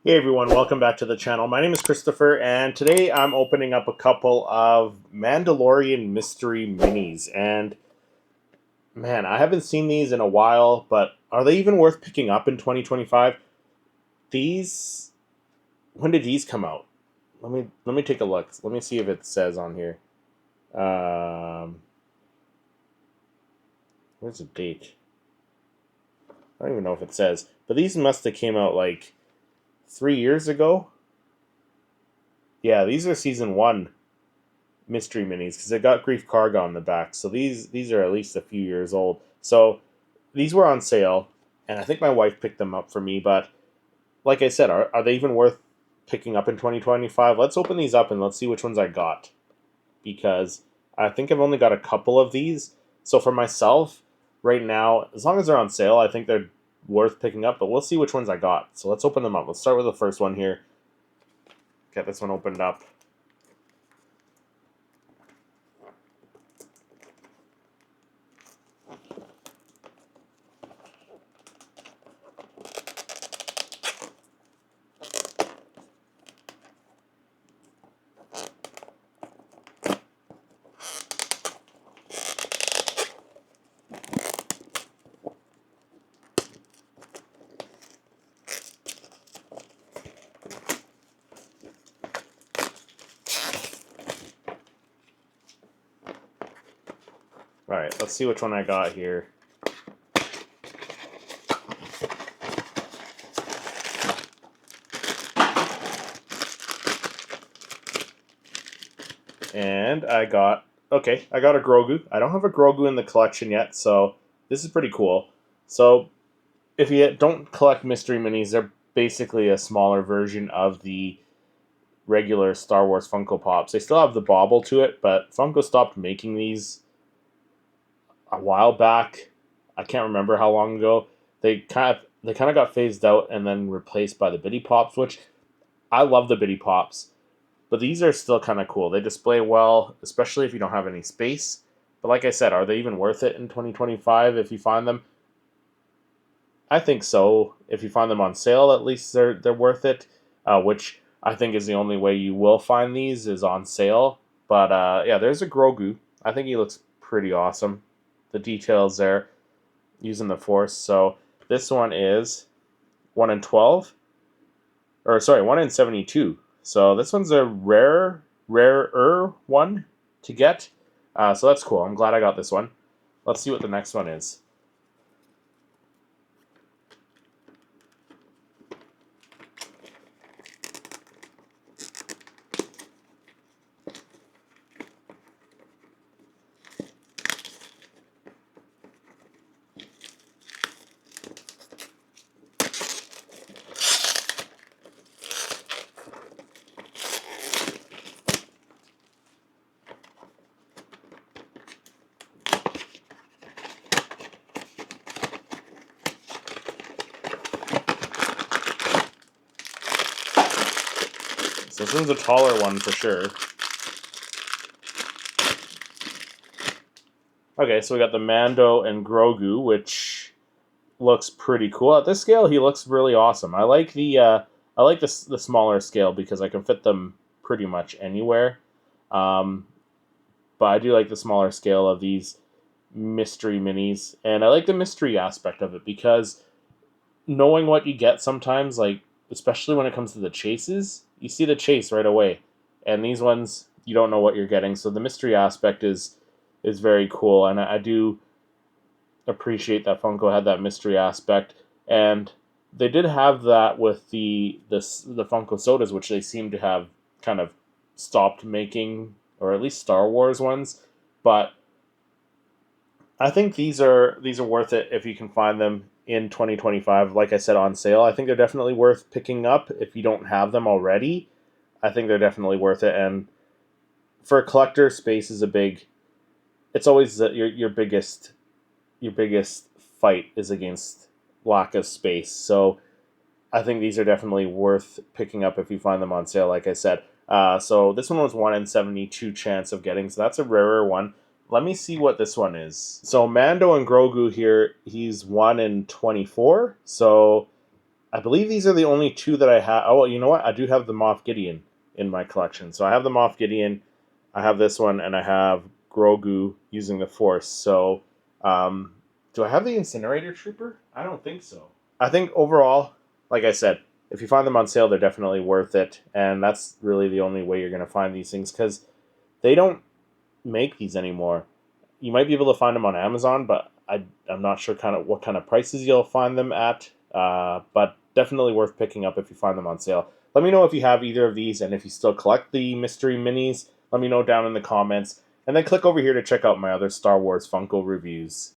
Hey everyone, welcome back to the channel. My name is Christopher, and today I'm opening up a couple of Mandalorian mystery minis. And man, I haven't seen these in a while, but are they even worth picking up in 2025? These, when did these come out? Let me take a look. Let me see if it says on here. Where's the date? I don't even know if it says, but these must have came out like 3 years ago. Yeah, these are season 1 mystery minis because it got Grief Karga on the back. So these are at least a few years old. So these were on sale, and I think my wife picked them up for me. But like I said, are they even worth picking up in 2025? Let's open these up and let's see which ones I got, because I think I've only got a couple of these. So for myself, right now, as long as they're on sale, I think they're worth picking up. But we'll see which ones I got. So let's open them up. Let's start with the first one here. Get this one opened up. Alright, let's see which one I got here. And I got a Grogu. I don't have a Grogu in the collection yet, so this is pretty cool. So if you don't collect mystery minis, they're basically a smaller version of the regular Star Wars Funko Pops. They still have the bauble to it, but Funko stopped making these a while back. I can't remember how long ago. They kind of got phased out and then replaced by the Bitty Pops, which I love the Bitty Pops. But these are still kind of cool. They display well, especially if you don't have any space. But like I said, are they even worth it in 2025 if you find them? I think so. If you find them on sale, at least they're worth it. Which I think is the only way you will find these is on sale. But yeah, there's a Grogu. I think he looks pretty awesome. The details there, using the Force. So this one is 1 in 12. Or sorry, 1 in 72. So this one's a rarer one to get. So that's cool. I'm glad I got this one. Let's see what the next one is. So this one's a taller one for sure. Okay, so we got the Mando and Grogu, which looks pretty cool. At this scale, he looks really awesome. I like the smaller scale because I can fit them pretty much anywhere. Um, but I do like the smaller scale of these mystery minis, and I like the mystery aspect of it because knowing what you get sometimes, like especially when it comes to the chases, you see the chase right away, and these ones you don't know what you're getting. So the mystery aspect is very cool, and I do appreciate that Funko had that mystery aspect, and they did have that with the Funko sodas, which they seem to have kind of stopped making, or at least Star Wars ones. But I think these are worth it if you can find them in 2025. Like I said, on sale. I think they're definitely worth picking up if you don't have them already. I think they're definitely worth it, and for a collector, space is a big. It's always your biggest fight is against lack of space. So I think these are definitely worth picking up if you find them on sale, like I said. So this one was 1 in 72 chance of getting, so that's a rarer one. Let me see what this one is. So Mando and Grogu here, he's 1 in 24. So I believe these are the only two that I have. Oh, well, you know what? I do have the Moff Gideon in my collection. So I have the Moff Gideon, I have this one, and I have Grogu using the Force. So, do I have the Incinerator Trooper? I don't think so. I think overall, like I said, if you find them on sale, they're definitely worth it. And that's really the only way you're going to find these things because they don't make these anymore. You might be able to find them on Amazon, but I'm not sure kind of what kind of prices you'll find them at. But definitely worth picking up if you find them on sale. Let me know if you have either of these and if you still collect the mystery minis. Let me know down in the comments. And then click over here to check out my other Star Wars Funko reviews.